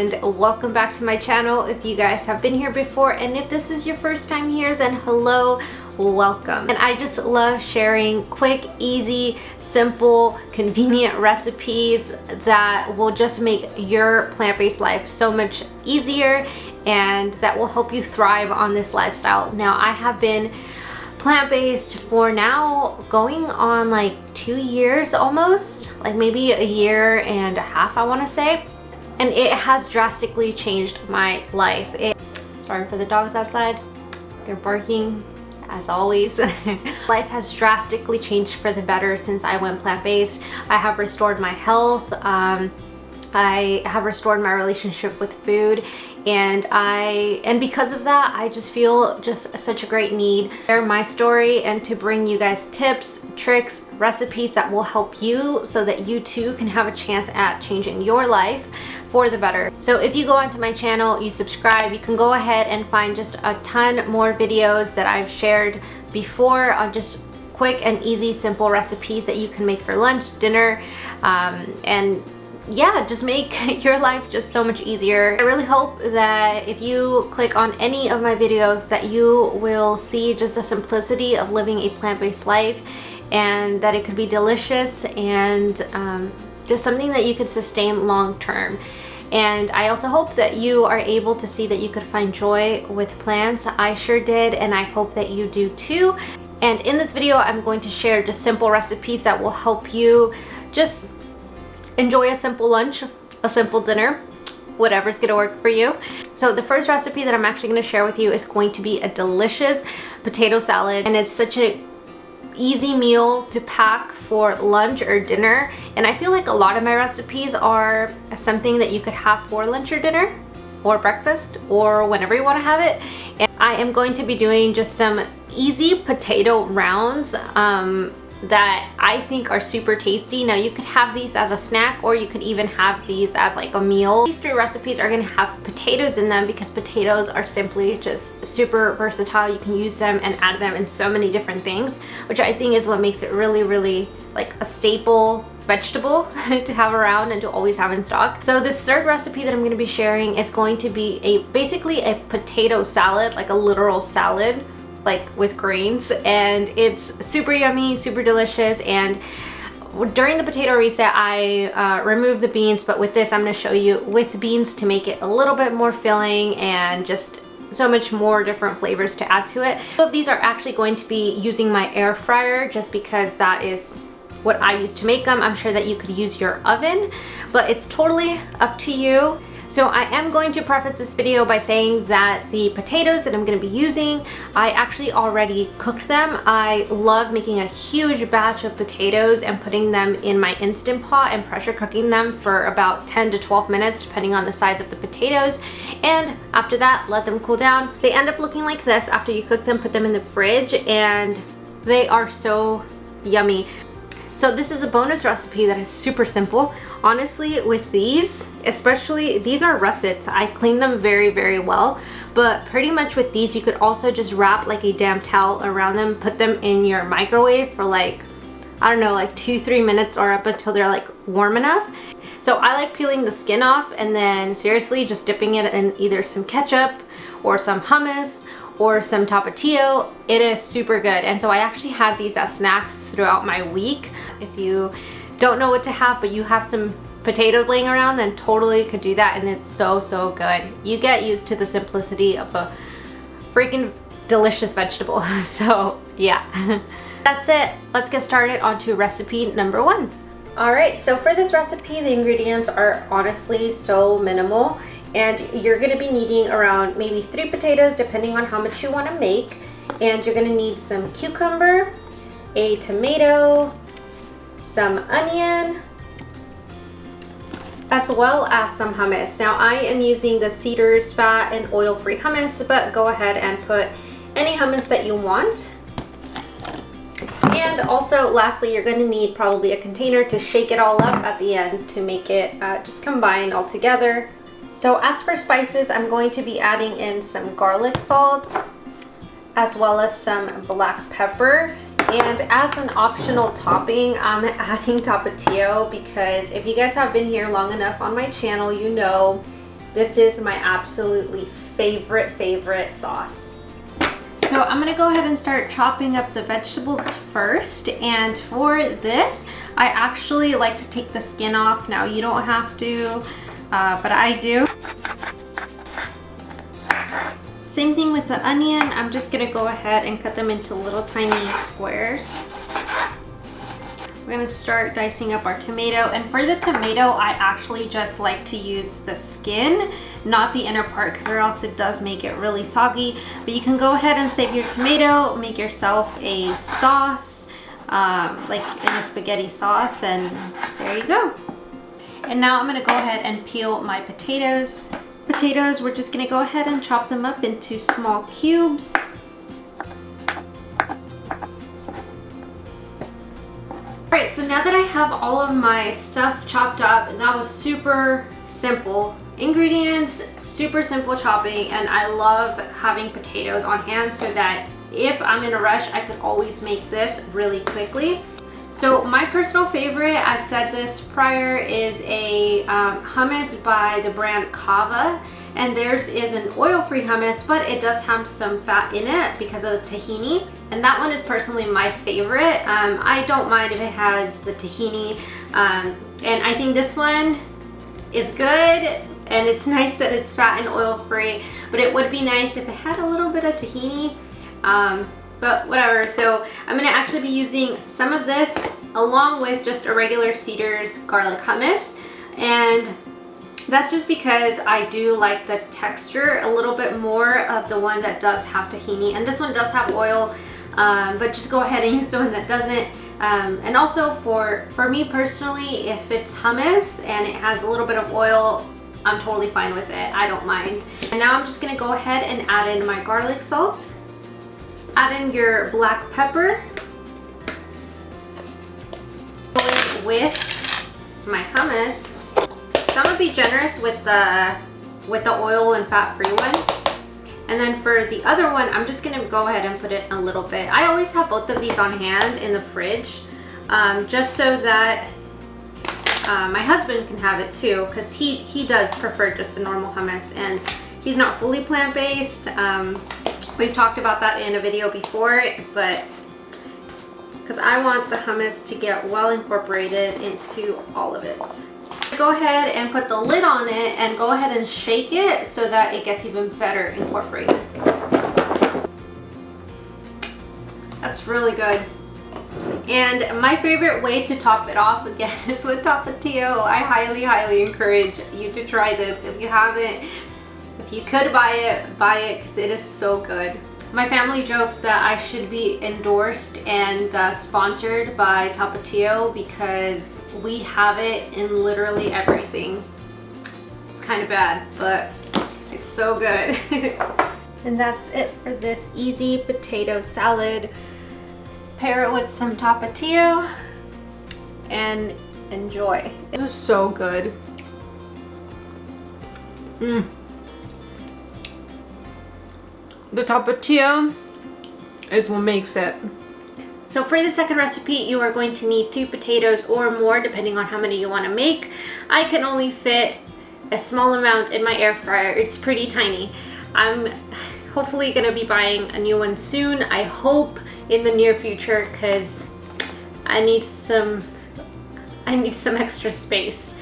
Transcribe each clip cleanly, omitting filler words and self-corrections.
and welcome back to my channel if you guys have been here before, and if this is your first time here, then hello, welcome. And I just love sharing quick, easy, simple, convenient recipes that will just make your plant-based life so much easier and that will help you thrive on this lifestyle. Now, I have been plant-based for now going on like 2 years almost, like maybe a year and a half I want to say, and it has drastically changed my life. Sorry for the dogs outside, they're barking as always. Life has drastically changed for the better since I went plant-based. I have restored my health, I have restored my relationship with food, and because of that, I just feel just such a great need to share my story and to bring you guys tips, tricks, recipes that will help you so that you too can have a chance at changing your life for the better. So if you go onto my channel, you subscribe, you can go ahead and find just a ton more videos that I've shared before on just quick and easy, simple recipes that you can make for lunch, dinner, and yeah, just make your life just so much easier. I really hope that if you click on any of my videos that you will see just the simplicity of living a plant-based life, and that it could be delicious and just something that you can sustain long term. And I also hope that you are able to see that you could find joy with plants. I sure did, and I hope that you do too. And in this video, I'm going to share just simple recipes that will help you just enjoy a simple lunch, a simple dinner, whatever's gonna work for you. So the first recipe that I'm actually gonna share with you is going to be a delicious potato salad, and it's such an easy meal to pack for lunch or dinner. And I feel like a lot of my recipes are something that you could have for lunch or dinner or breakfast or whenever you want to have it. And I am going to be doing just some easy potato rounds that I think are super tasty. Now, you could have these as a snack, or you could even have these as like a meal. These 3 recipes are gonna have potatoes in them because potatoes are simply just super versatile. You can use them and add them in so many different things, which I think is what makes it really, really like a staple vegetable to have around and to always have in stock. So this third recipe that I'm going to be sharing is going to be basically a potato salad, like a literal salad, like with grains, and it's super yummy, super delicious. And during the potato reset, I removed the beans, but with this I'm going to show you with beans to make it a little bit more filling and just so much more different flavors to add to it. Both of these are actually going to be using my air fryer just because that is what I use to make them. I'm sure that you could use your oven, but it's totally up to you. So I am going to preface this video by saying that the potatoes that I'm going to be using, I actually already cooked them. I love making a huge batch of potatoes and putting them in my Instant Pot and pressure cooking them for about 10 to 12 minutes depending on the size of the potatoes. And after that, let them cool down. They end up looking like this after you cook them. Put them in the fridge and they are so yummy. So this is a bonus recipe that is super simple. Honestly, with these, especially, these are russets. I clean them very, very well, but pretty much with these, you could also just wrap like a damp towel around them, put them in your microwave for like, I don't know, like 2-3 minutes or up until they're like warm enough. So I like peeling the skin off and then seriously just dipping it in either some ketchup or some hummus or some tapatio. It is super good. And so I actually had these as snacks throughout my week. If you don't know what to have, but you have some potatoes laying around, then totally could do that, and it's so, so good. You get used to the simplicity of a freaking delicious vegetable. So yeah, that's it. Let's get started on to recipe number 1. All right, so for this recipe, the ingredients are honestly so minimal, and you're gonna be needing around maybe 3 potatoes depending on how much you wanna make. And you're gonna need some cucumber, a tomato, some onion, as well as some hummus. Now I am using the Cedars fat and oil-free hummus, but go ahead and put any hummus that you want. And also lastly, you're going to need probably a container to shake it all up at the end to make it just combine all together. So as for spices, I'm going to be adding in some garlic salt as well as some black pepper. And as an optional topping, I'm adding tapatio because if you guys have been here long enough on my channel, you know This is my absolutely favorite sauce. So I'm gonna go ahead and start chopping up the vegetables first, and for this I actually like to take the skin off. Now you don't have to, but I do. Same thing with the onion. I'm just gonna go ahead and cut them into little tiny squares. We're gonna start dicing up our tomato, and for the tomato I actually just like to use the skin, not the inner part, because or else it does make it really soggy. But you can go ahead and save your tomato, make yourself a sauce, like in a spaghetti sauce, and there you go. And now I'm gonna go ahead and peel my potatoes. We're just gonna go ahead and chop them up into small cubes. Alright, so now that I have all of my stuff chopped up, and that was super simple ingredients, super simple chopping, and I love having potatoes on hand so that if I'm in a rush, I could always make this really quickly. So my personal favorite, I've said this prior, is a hummus by the brand Kava, and theirs is an oil-free hummus, but it does have some fat in it because of the tahini, and that one is personally my favorite. I don't mind if it has the tahini, and I think this one is good, and it's nice that it's fat and oil-free, but it would be nice if it had a little bit of tahini. But whatever. So I'm gonna actually be using some of this along with just a regular Cedars garlic hummus, and that's just because I do like the texture a little bit more of the one that does have tahini, and this one does have oil, but just go ahead and use the one that doesn't. And also for me personally, if it's hummus and it has a little bit of oil, I'm totally fine with it. I don't mind. And now I'm just gonna go ahead and add in my garlic salt. Add in your black pepper. Going with my hummus. So I'm gonna be generous with the oil and fat-free one. And then for the other one, I'm just gonna go ahead and put it a little bit. I always have both of these on hand in the fridge, just so that my husband can have it too, because he does prefer just a normal hummus, and he's not fully plant-based. We've talked about that in a video before, but because I want the hummus to get well incorporated into all of it. Go ahead and put the lid on it and go ahead and shake it so that it gets even better incorporated. That's really good. And my favorite way to top it off, again, is with Tapatio. I highly encourage you to try this. If you haven't, if you could buy it because it is so good. My family jokes that I should be endorsed and sponsored by Tapatio because we have it in literally everything. It's kind of bad, but it's so good. And that's it for this easy potato salad. Pair it with some Tapatio and enjoy. It was so good. The Tapatio is what makes it. So for the second recipe, you are going to need 2 potatoes or more, depending on how many you want to make. I can only fit a small amount in my air fryer. It's pretty tiny. I'm hopefully gonna be buying a new one soon. I hope in the near future, because I need some extra space.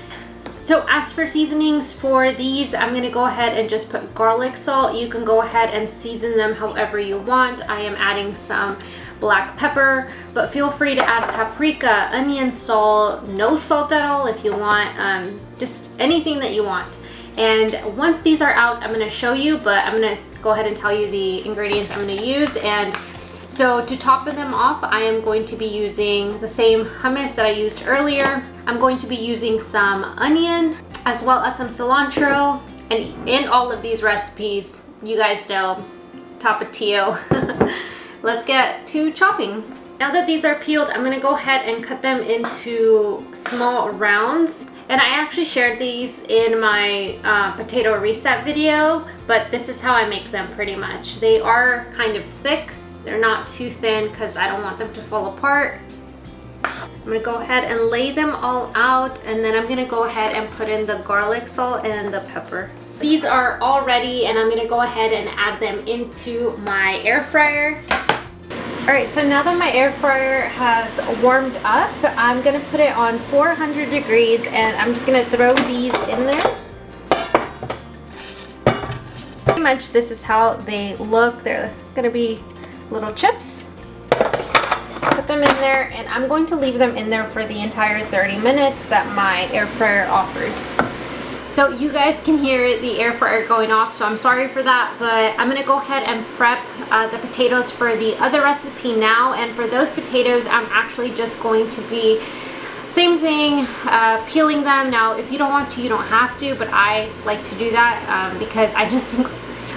So as for seasonings for these, I'm gonna go ahead and just put garlic salt. You can go ahead and season them however you want. I am adding some black pepper, but feel free to add paprika, onion salt, no salt at all if you want, just anything that you want. And once these are out, I'm gonna show you, but I'm gonna go ahead and tell you the ingredients I'm gonna use. And so to top them off, I am going to be using the same hummus that I used earlier. I'm going to be using some onion as well as some cilantro. And in all of these recipes, you guys know, Tapatio. Let's get to chopping. Now that these are peeled, I'm gonna go ahead and cut them into small rounds. And I actually shared these in my potato reset video, but this is how I make them pretty much. They are kind of thick. They're not too thin because I don't want them to fall apart. I'm gonna go ahead and lay them all out, and then I'm gonna go ahead and put in the garlic salt and the pepper. These are all ready and I'm gonna go ahead and add them into my air fryer. All right, so now that my air fryer has warmed up, I'm gonna put it on 400 degrees and I'm just gonna throw these in there. Pretty much this is how they look. They're gonna be little chips. Put them in there and I'm going to leave them in there for the entire 30 minutes that my air fryer offers. So you guys can hear the air fryer going off, so I'm sorry for that, but I'm gonna go ahead and prep the potatoes for the other recipe now. And for those potatoes, I'm actually just going to be, same thing, peeling them. Now, if you don't want to, you don't have to, but I like to do that because I just think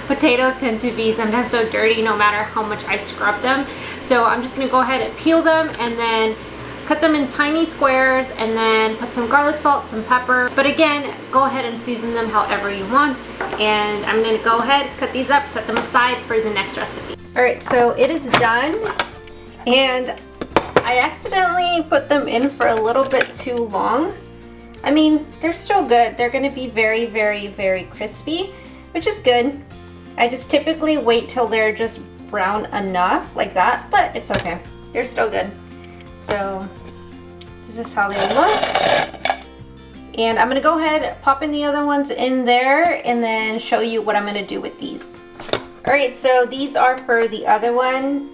potatoes tend to be sometimes so dirty no matter how much I scrub them. So I'm just gonna go ahead and peel them and then cut them in tiny squares and then put some garlic salt, some pepper. But again, go ahead and season them however you want. And I'm gonna go ahead, cut these up, set them aside for the next recipe. All right, so it is done. And I accidentally put them in for a little bit too long. I mean, they're still good. They're gonna be very, very, very crispy, which is good. I just typically wait till they're just brown enough, like that, but it's okay. They're still good. So this is how they look. And I'm gonna go ahead, pop in the other ones in there and then show you what I'm gonna do with these. All right, so these are for the other one.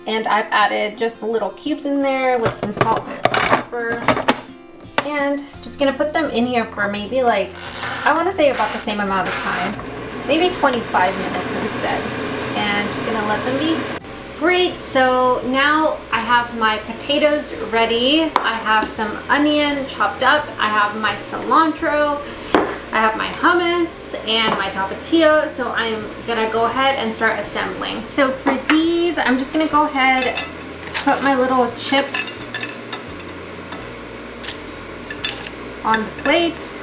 And I've added just little cubes in there with some salt and pepper. And just gonna put them in here for maybe like, I wanna say about the same amount of time. Maybe 25 minutes instead. And just gonna let them be. Great, so now I have my potatoes ready. I have some onion chopped up. I have my cilantro. I have my hummus and my tapatio. So I'm gonna go ahead and start assembling. So for these, I'm just gonna go ahead, put my little chips on the plate.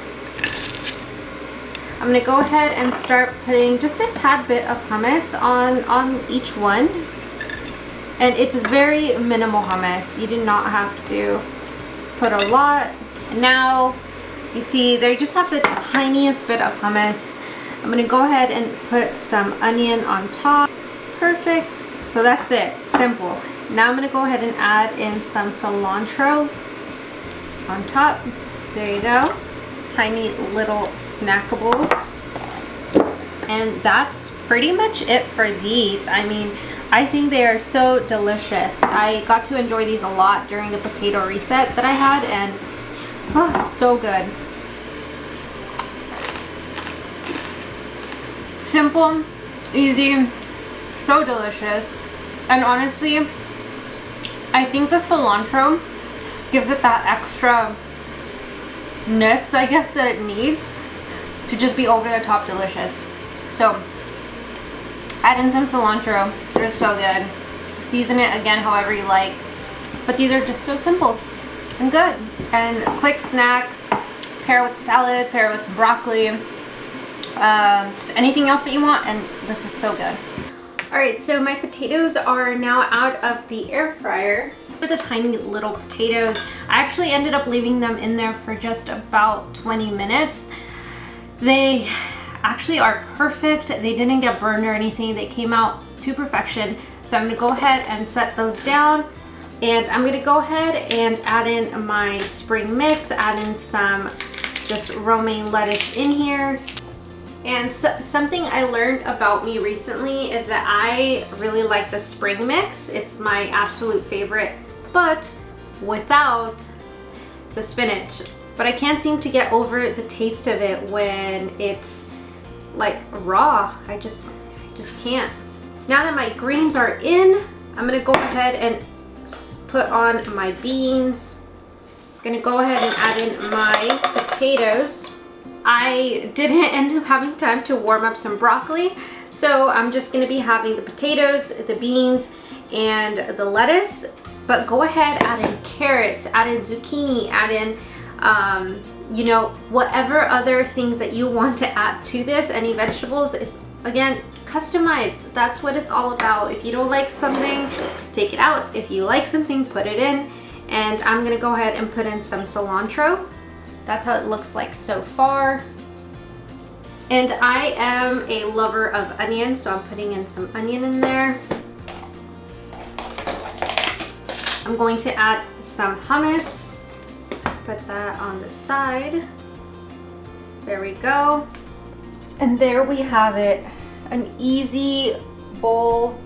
I'm gonna go ahead and start putting just a tad bit of hummus on each one. And it's very minimal hummus. You do not have to put a lot. And now, you see, they just have the tiniest bit of hummus. I'm gonna go ahead and put some onion on top. Perfect. So that's it, simple. Now I'm gonna go ahead and add in some cilantro on top. There you go. Tiny little snackables. And that's pretty much it for these. I mean, I think they are so delicious. I got to enjoy these a lot during the potato reset that I had, and oh, so good. Simple, easy, so delicious. And honestly, I think the cilantro gives it that extra ness, I guess, that it needs to just be over the top delicious. So add in some cilantro. They're so good. Season it again however you like. But these are just so simple and good. And a quick snack. Pair with salad, pair with some broccoli. Just anything else that you want, and this is so good. Alright, so my potatoes are now out of the air fryer. For the tiny little potatoes, I actually ended up leaving them in there for just about 20 minutes. They actually are perfect. They didn't get burned or anything. They came out to perfection. So I'm gonna go ahead and set those down. And I'm gonna go ahead and add in my spring mix, add in some just romaine lettuce in here. And something I learned about me recently is that I really like the spring mix. It's my absolute favorite, but without the spinach. But I can't seem to get over the taste of it when it's like raw. I just can't. Now that my greens are in, I'm gonna go ahead and put on my beans. I'm gonna go ahead and add in my potatoes. I didn't end up having time to warm up some broccoli, so I'm just gonna be having the potatoes, the beans, and the lettuce. But go ahead, add in carrots, add in zucchini, add in you know, whatever other things that you want to add to this, any vegetables. It's, again, customized. That's what it's all about. If you don't like something, take it out. If you like something, put it in. And I'm gonna go ahead and put in some cilantro. That's how it looks like so far. And I am a lover of onion, so I'm putting in some onion in there. I'm going to add some hummus. Put that on the side. There we go. And there we have it. An easy bowl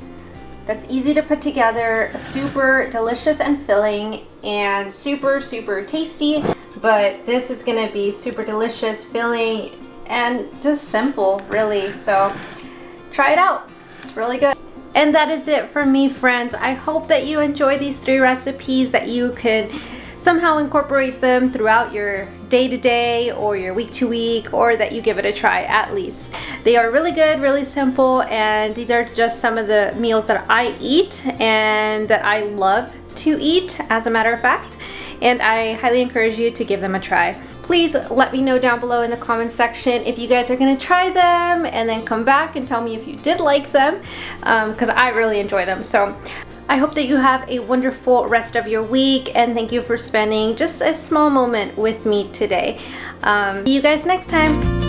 that's easy to put together, super delicious and filling, and super tasty. But this is gonna be super delicious, filling, and just simple, really. So try it out. It's really good. And that is it from me, friends. I hope that you enjoy these 3 recipes, that you could somehow incorporate them throughout your day-to-day or your week-to-week, or that you give it a try at least. They are really good, really simple, and these are just some of the meals that I eat and that I love to eat, as a matter of fact. And I highly encourage you to give them a try. Please let me know down below in the comments section if you guys are gonna try them, and then come back and tell me if you did like them, because I really enjoy them. So I hope that you have a wonderful rest of your week, and thank you for spending just a small moment with me today. See you guys next time.